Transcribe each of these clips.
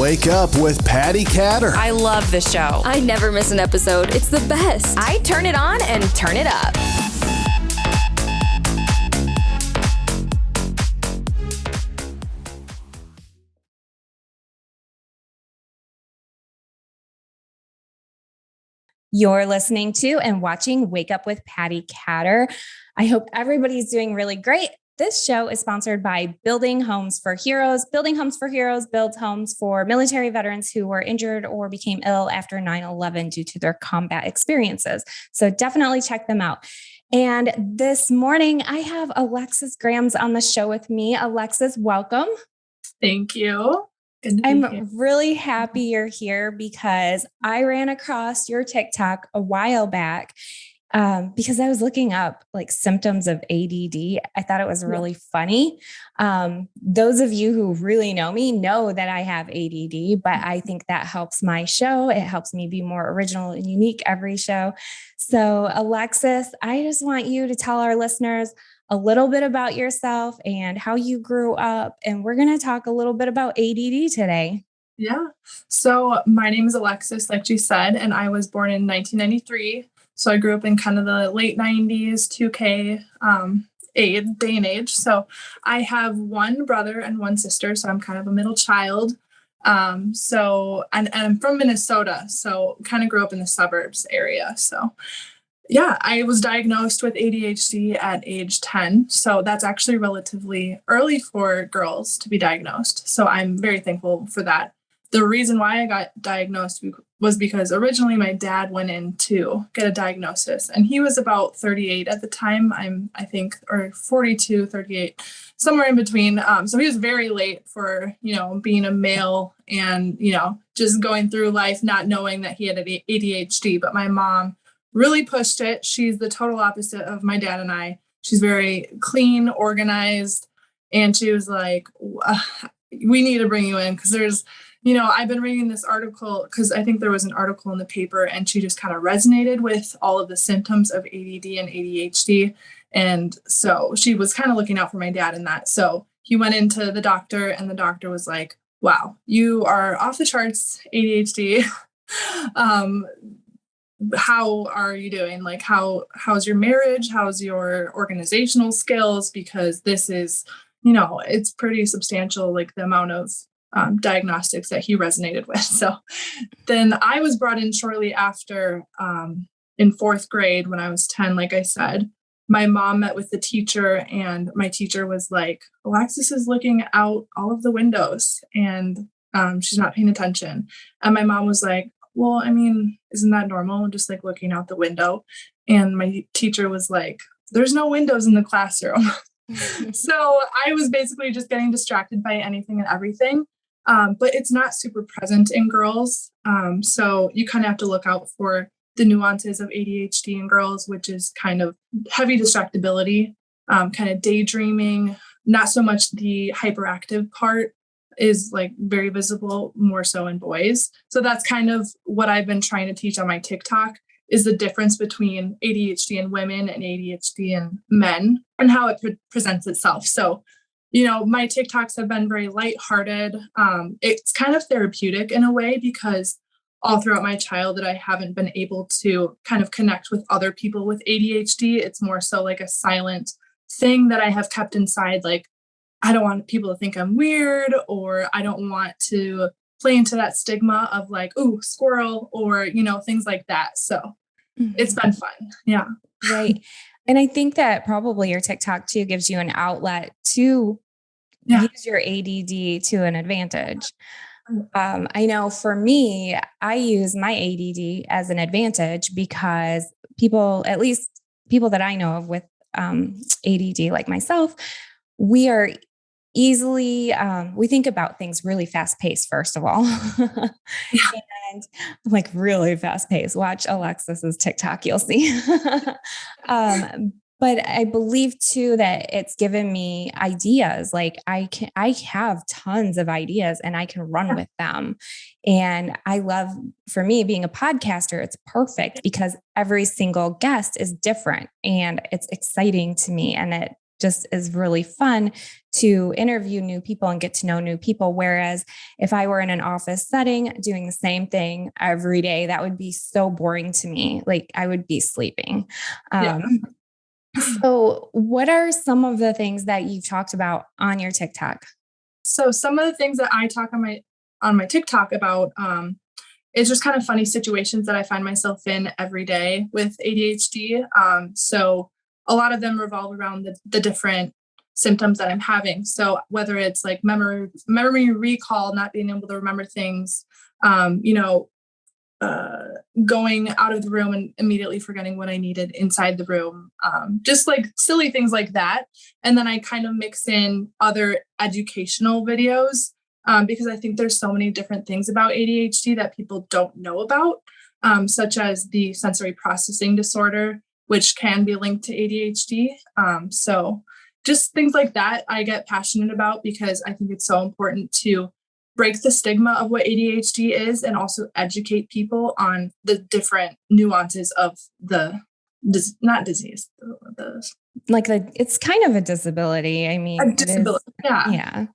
Wake Up with Patti Catter. I love this show. I never miss an episode. It's the best. I turn it on and turn it up. You're listening to and watching Wake Up with Patti Catter. I hope everybody's doing really great. This show is sponsored by Building Homes for Heroes. Building Homes for Heroes builds homes for military veterans who were injured or became ill after 9/11 due to their combat experiences. So definitely check them out. And this morning, I have Alexis Grams on the show with me. Alexis, welcome. Thank you. I'm really happy you're here because I ran across your TikTok a while back because I was looking up like symptoms of ADD. I thought it was really funny. Those of you who really know me know that I have ADD, but I think that helps my show. It helps me be more original and unique every show. So Alexis, I just want you to tell our listeners a little bit about yourself and how you grew up. And we're going to talk a little bit about ADD today. Yeah. So my name is Alexis, like she said, and I was born in 1993. So I grew up in kind of the late 90s, 2K day and age. So I have one brother and one sister. So I'm kind of a middle child. And I'm from Minnesota. So kind of grew up in the suburbs area. So yeah, I was diagnosed with ADHD at age 10. So that's actually relatively early for girls to be diagnosed. So I'm very thankful for that. The reason why I got diagnosed was because originally my dad went in to get a diagnosis and he was about 38 at the time. I think, or 42, 38, somewhere in between. So he was very late for, being a male and, just going through life, not knowing that he had ADHD. But my mom really pushed it. She's the total opposite of my dad and I. She's very clean, organized. And she was like, we need to bring you in because there's, I've been reading this article because I think there was an article in the paper and she just kind of resonated with all of the symptoms of ADD and ADHD. And so she was kind of looking out for my dad in that. So he went into the doctor and the doctor was like, wow, you are off the charts ADHD. How are you doing? Like, how's your marriage? How's your organizational skills? Because this is, it's pretty substantial, like the amount of diagnostics that he resonated with. So then I was brought in shortly after in fourth grade when I was 10, like I said. My mom met with the teacher and my teacher was like, Alexis is looking out all of the windows and she's not paying attention. And my mom was like, well, isn't that normal? Just like looking out the window. And my teacher was like, there's no windows in the classroom. So I was basically just getting distracted by anything and everything. But it's not super present in girls. So you kind of have to look out for the nuances of ADHD in girls, which is kind of heavy distractibility, kind of daydreaming, not so much the hyperactive part is like very visible, more so in boys. So that's kind of what I've been trying to teach on my TikTok is the difference between ADHD in women and ADHD in men and how it presents itself. So, my TikToks have been very lighthearted. It's kind of therapeutic in a way because all throughout my childhood, I haven't been able to kind of connect with other people with ADHD. It's more so like a silent thing that I have kept inside, like, I don't want people to think I'm weird, or I don't want to play into that stigma of like, ooh, squirrel, or, things like that. So It's been fun. Yeah. Right. And I think that probably your TikTok too gives you an outlet to use your ADD to an advantage. I know for me, I use my ADD as an advantage because at least people that I know of with ADD like myself, we are easily, we think about things really fast paced, first of all, and like really fast paced. Watch Alexis's TikTok, you'll see. But I believe too that it's given me ideas. Like I have tons of ideas and I can run with them. And I love, for me, being a podcaster, it's perfect because every single guest is different and it's exciting to me. And it just is really fun to interview new people and get to know new people. Whereas if I were in an office setting doing the same thing every day, that would be so boring to me. Like I would be sleeping. So what are some of the things that you've talked about on your TikTok? So some of the things that I talk on my TikTok about, it's just kind of funny situations that I find myself in every day with ADHD. So a lot of them revolve around the different symptoms that I'm having. So whether it's like memory recall, not being able to remember things, going out of the room and immediately forgetting what I needed inside the room, just like silly things like that. And then I kind of mix in other educational videos because I think there's so many different things about ADHD that people don't know about, such as the sensory processing disorder, which can be linked to ADHD. So just things like that I get passionate about because I think it's so important to break the stigma of what ADHD is and also educate people on the different nuances of not disease, it's kind of a disability. I mean, a disability. Yeah.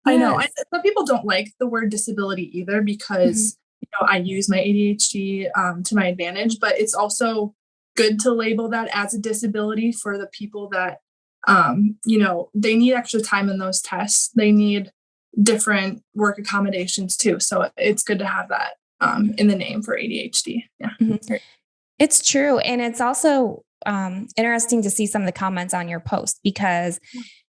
I know. Some people don't like the word disability either because I use my ADHD to my advantage, but it's also good to label that as a disability for the people that, they need extra time in those tests. They need different work accommodations too. So it's good to have that in the name for ADHD. Yeah. Mm-hmm. It's true. And it's also interesting to see some of the comments on your post because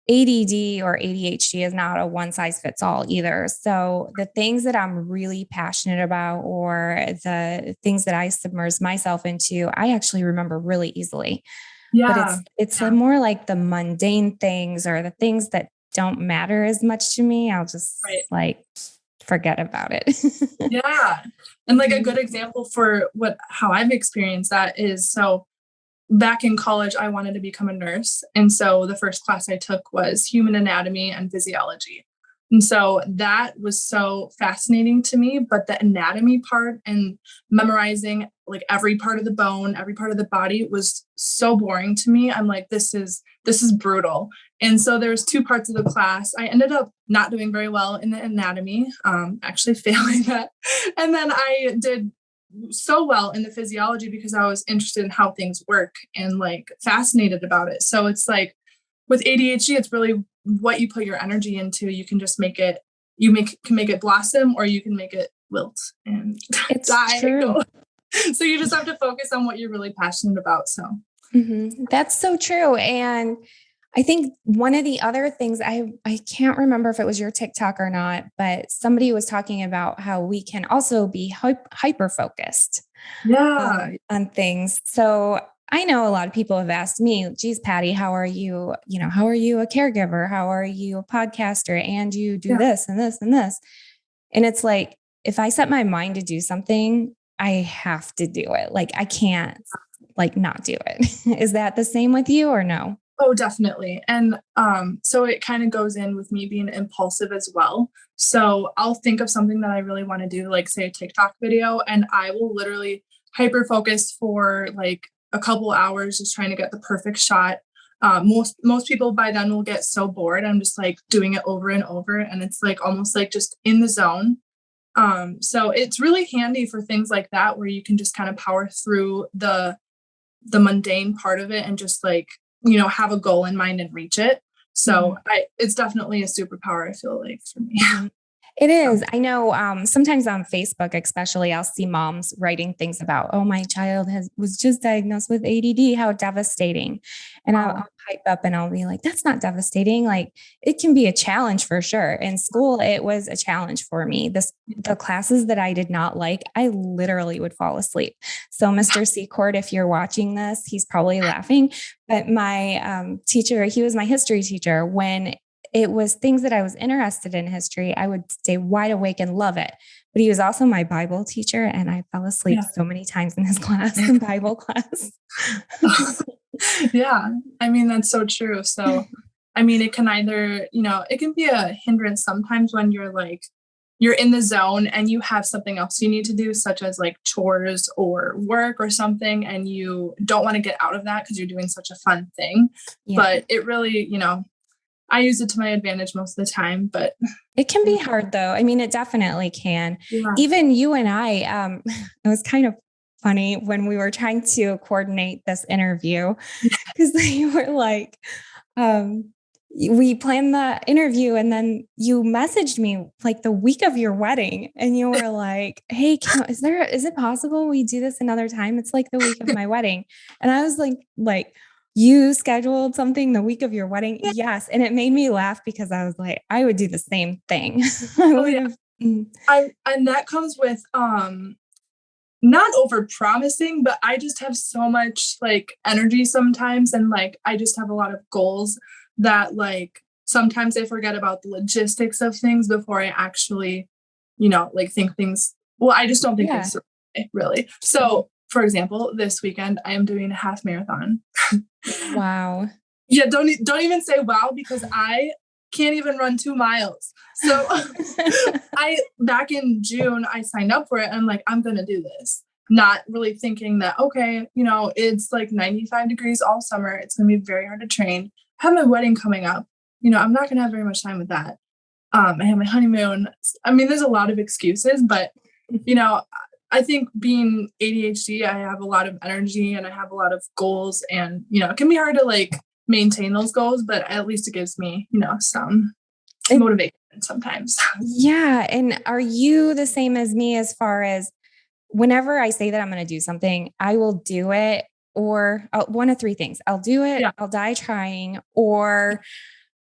ADD or ADHD is not a one size fits all either. So the things that I'm really passionate about or the things that I submerge myself into, I actually remember really easily. Yeah. But it's more like the mundane things or the things that don't matter as much to me. I'll just forget about it. Yeah. And like a good example for how I've experienced that is, so back in college, I wanted to become a nurse. And so the first class I took was human anatomy and physiology. And so that was so fascinating to me, but the anatomy part and memorizing like every part of the bone, every part of the body was so boring to me. I'm like, this is brutal. And so there's two parts of the class. I ended up not doing very well in the anatomy, actually failing that. And then I did so well in the physiology because I was interested in how things work and like fascinated about it. So it's like with ADHD, it's really what you put your energy into. You can just can make it blossom or you can make it wilt and die. True. So you just have to focus on what you're really passionate about. So That's so true. And I think one of the other things I can't remember if it was your TikTok or not, but somebody was talking about how we can also be hyper focused on things. So I know a lot of people have asked me, geez, Patti, how are you? How are you a caregiver? How are you a podcaster? And you do this and this and this. And it's like, if I set my mind to do something, I have to do it. Like I can't not do it. Is that the same with you or no? Oh, definitely. And so it kind of goes in with me being impulsive as well. So I'll think of something that I really want to do, like say a TikTok video, and I will literally hyper focus for like a couple hours just trying to get the perfect shot. Most people by then will get so bored. I'm just like doing it over and over, and it's like almost like just in the zone. So it's really handy for things like that where you can just kind of power through the mundane part of it and just like, have a goal in mind and reach it. So it's definitely a superpower, I feel like, for me. It is. I know sometimes on Facebook, especially, I'll see moms writing things about, oh, my child was just diagnosed with ADD. How devastating. And I'll hype up and I'll be like, that's not devastating. Like it can be a challenge for sure. In school, it was a challenge for me. The classes that I did not like, I literally would fall asleep. So Mr. Secord, if you're watching this, he's probably laughing. But my teacher, he was my history teacher. When it was things that I was interested in history, I would stay wide awake and love it. But he was also my Bible teacher, and I fell asleep so many times in his class, in Bible class. Yeah, I mean, that's so true. So, I mean, it can either, it can be a hindrance sometimes when you're in the zone and you have something else you need to do, such as like chores or work or something, and you don't want to get out of that because you're doing such a fun thing. Yeah. But it really, I use it to my advantage most of the time, but it can be hard though. I mean, it definitely can. yeah. Even you and I, it was kind of funny when we were trying to coordinate this interview because you were like, we planned the interview and then you messaged me like the week of your wedding and you were like, hey, is it possible we do this another time? It's like the week of my wedding. And I was like, you scheduled something the week of your wedding? Yes. And it made me laugh because I was like, I would do the same thing. And that comes with, not over promising, but I just have so much like energy sometimes. And like, I just have a lot of goals that like, sometimes I forget about the logistics of things before I actually, like think things. Well, I just don't think things through, really. So for example, this weekend I am doing a half marathon. Wow. Yeah. Don't even say wow, because I can't even run 2 miles. So back in June, I signed up for it. And I'm like, I'm going to do this. Not really thinking that, okay, it's like 95 degrees all summer. It's going to be very hard to train. I have my wedding coming up. I'm not going to have very much time with that. I have my honeymoon. I mean, there's a lot of excuses, but, I think being ADHD, I have a lot of energy and I have a lot of goals and, it can be hard to like maintain those goals, but at least it gives me, some motivation sometimes. Yeah. And are you the same as me as far as whenever I say that I'm going to do something, I will do it, or one of three things. I'll do it. Yeah. I'll die trying, or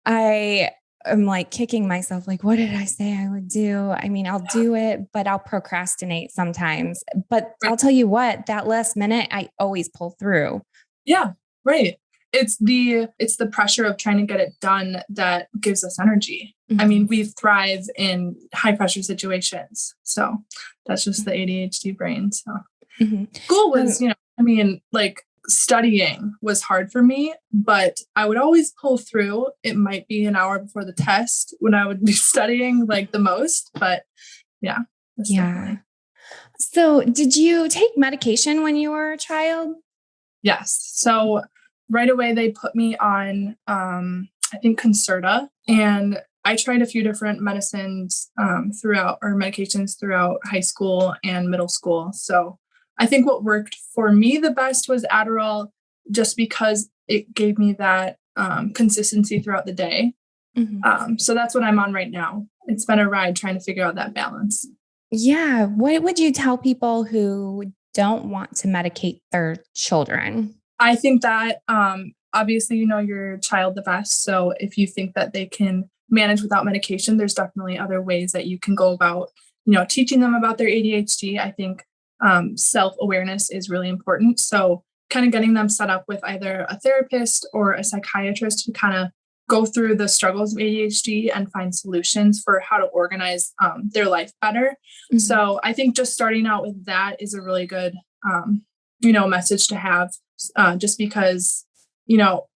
I am like kicking myself. Like, what did I say I would do? I mean, I'll do it, but I'll procrastinate sometimes, but I'll tell you what, that last minute, I always pull through. Yeah. Right. It's the pressure of trying to get it done that gives us energy. Mm-hmm. I mean, we thrive in high pressure situations. So that's just the ADHD brain. So school was, like studying was hard for me, but I would always pull through. It might be an hour before the test when I would be studying like the most, but yeah. Yeah. So did you take medication when you were a child? Yes. So right away, they put me on, I think, Concerta. And I tried a few different medicines medications throughout high school and middle school. So I think what worked for me the best was Adderall, just because it gave me that consistency throughout the day. Mm-hmm. So that's what I'm on right now. It's been a ride trying to figure out that balance. Yeah. What would you tell people who don't want to medicate their children? I think that obviously, your child the best. So if you think that they can manage without medication, there's definitely other ways that you can go about, teaching them about their ADHD. I think self-awareness is really important. So kind of getting them set up with either a therapist or a psychiatrist to kind of go through the struggles of ADHD and find solutions for how to organize their life better. Mm-hmm. So I think just starting out with that is a really good, message to have. Just because,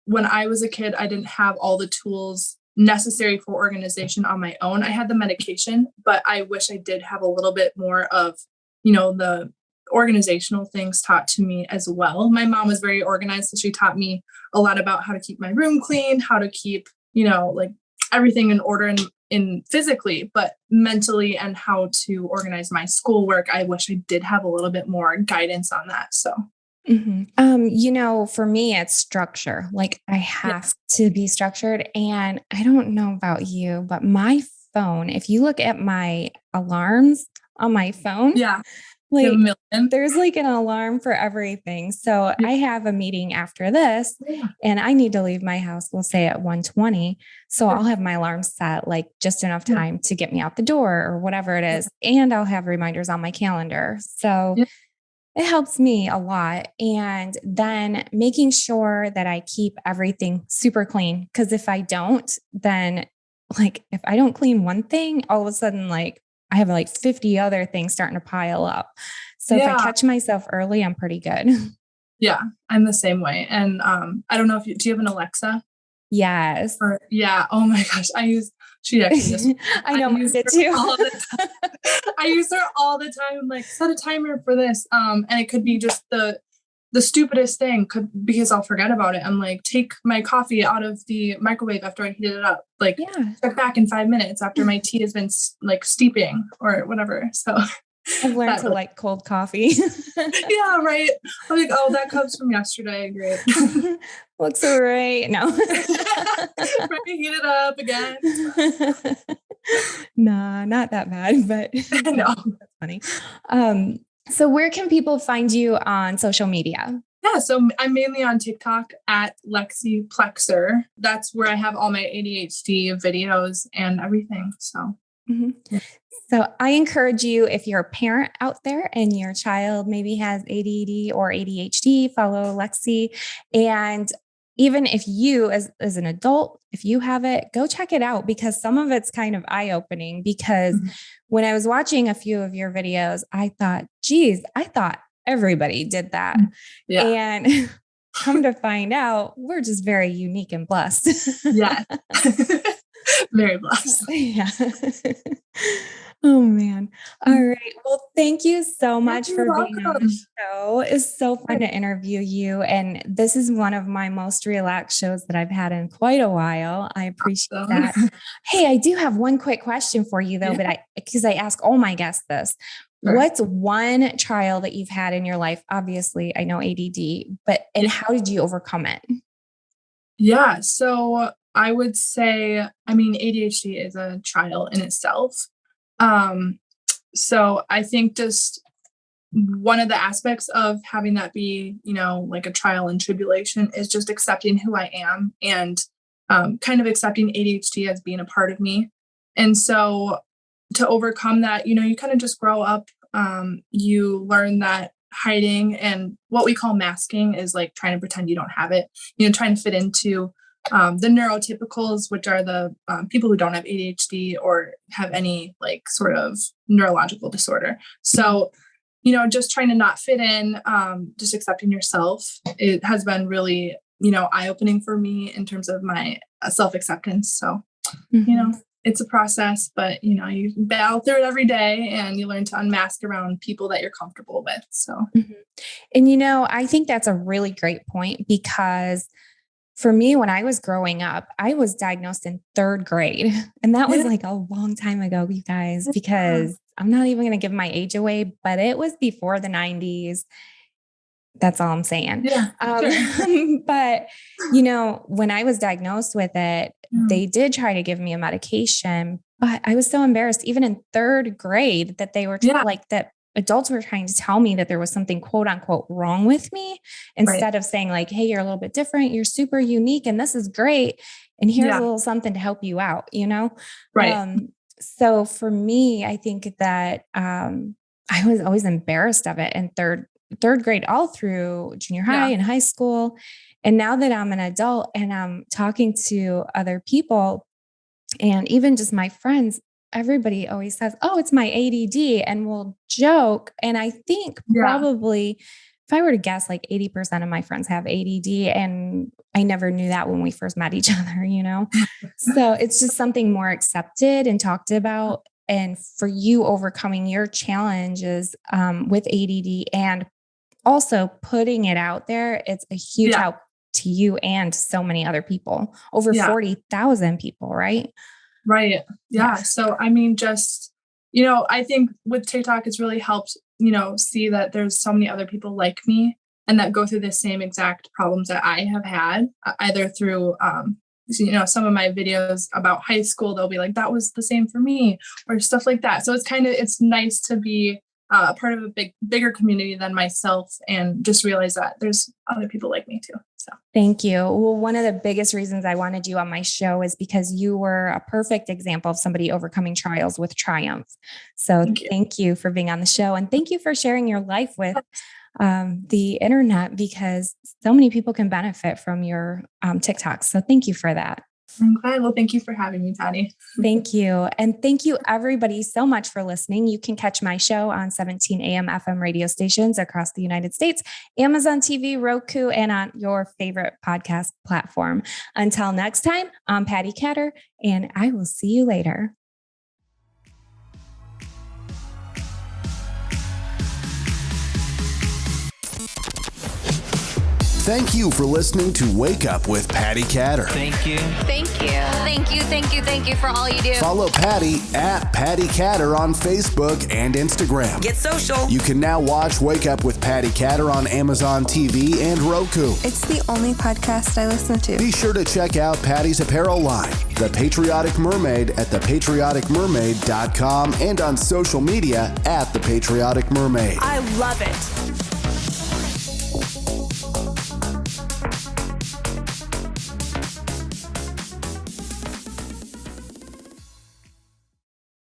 when I was a kid, I didn't have all the tools necessary for organization on my own. I had the medication, but I wish I did have a little bit more of, the organizational things taught to me as well. My mom was very organized, so she taught me a lot about how to keep my room clean, how to keep, like everything in order in physically, but mentally, and how to organize my schoolwork. I wish I did have a little bit more guidance on that. So. Mm-hmm. For me, it's structure. Like I have to be structured, and I don't know about you, but my phone, if you look at my alarms on my phone, like there's like an alarm for everything. So I have a meeting after this and I need to leave my house, we'll say at 1:20. So I'll have my alarm set like just enough time to get me out the door or whatever it is. And I'll have reminders on my calendar. So it helps me a lot. And then making sure that I keep everything super clean. Because if I don't, then like if I don't clean one thing, all of a sudden, like I have like 50 other things starting to pile up. So if I catch myself early, I'm pretty good. Yeah, I'm the same way. And I don't know do you have an Alexa? Yes. Oh my gosh. She actually just, I know, use it too. I use her all the time. I'm like, set a timer for this. And it could be just the the stupidest thing because I'll forget about it. I'm like, take my coffee out of the microwave after I heated it up. Like, check back in 5 minutes after my tea has been like steeping or whatever. So I've learned to like cold coffee. Yeah, right. I'm like, oh, that comes from yesterday. Great. Looks all right. No. Right, heat it up again. Nah, not that bad, but No. that's funny. So where can people find you on social media? Yeah, so I'm mainly on TikTok at Lexi Plexer. That's where I have all my ADHD videos and everything. So. Mm-hmm. So I encourage you, if you're a parent out there and your child maybe has ADD or ADHD, follow Lexi. And even if you, as an adult, if you have it, go check it out, because some of it's kind of eye-opening. Because when I was watching a few of your videos, I thought, geez, I thought everybody did that. Yeah. And come to find out, we're just very unique and blessed. Yeah. Very blessed. Yeah. Oh man. All right. Well, thank you so much for being on the show. It's so fun to interview you. And this is one of my most relaxed shows that I've had in quite a while. I appreciate that. Hey, I do have one quick question for you though, because I ask all my guests this. Sure. What's one trial that you've had in your life? Obviously, I know ADD, and how did you overcome it? Yeah. So I would say, ADHD is a trial in itself. So I think just one of the aspects of having that be, like a trial and tribulation is just accepting who I am and, kind of accepting ADHD as being a part of me. And so to overcome that, you kind of just grow up, you learn that hiding and what we call masking is like trying to pretend you don't have it, trying to fit into the neurotypicals, which are the people who don't have ADHD or have any like sort of neurological disorder. So, just trying to not fit in, just accepting yourself. It has been really, eye-opening for me in terms of my self-acceptance. So, it's a process, but, you battle through it every day and you learn to unmask around people that you're comfortable with. So, and, I think that's a really great point, because for me, when I was growing up, I was diagnosed in 3rd grade. And that was like a long time ago, you guys, because I'm not even going to give my age away, but it was before the 90s. That's all I'm saying. Yeah, sure. But, when I was diagnosed with it, they did try to give me a medication, but I was so embarrassed, even in 3rd grade, that they were like that. Adults were trying to tell me that there was something quote unquote wrong with me, instead of saying like, hey, you're a little bit different. You're super unique and this is great. And here's a little something to help you out, Right. So for me, I think that, I was always embarrassed of it in third grade, all through junior high and high school. And now that I'm an adult and I'm talking to other people and even just my friends, everybody always says, oh, it's my ADD, and we'll joke. And I think probably, if I were to guess, like 80% of my friends have ADD, and I never knew that when we first met each other, So it's just something more accepted and talked about. And for you overcoming your challenges with ADD and also putting it out there, it's a huge help to you and so many other people, over 40,000 people, right? Right. Yeah. So, just, I think with TikTok, it's really helped, see that there's so many other people like me and that go through the same exact problems that I have had, either through, some of my videos about high school, they'll be like, that was the same for me, or stuff like that. So it's nice to be part of a bigger community than myself and just realize that there's other people like me too. So thank you. Well, one of the biggest reasons I wanted you on my show is because you were a perfect example of somebody overcoming trials with triumph. So thank you for being on the show, and thank you for sharing your life with the internet, because so many people can benefit from your TikToks. So thank you for that. I'm glad. Well, thank you for having me, Patti. Thank you. And thank you everybody so much for listening. You can catch my show on 17 AM FM radio stations across the United States, Amazon TV, Roku, and on your favorite podcast platform. Until next time, I'm Patti Catter, and I will see you later. Thank you for listening to Wake Up with Patti Catter. Thank you. Thank you. Thank you, thank you, thank you for all you do. Follow Patti at Patti Catter on Facebook and Instagram. Get social. You can now watch Wake Up with Patti Catter on Amazon TV and Roku. It's the only podcast I listen to. Be sure to check out Patti's apparel line, The Patriotic Mermaid, at thepatrioticmermaid.com and on social media at The Patriotic Mermaid. I love it.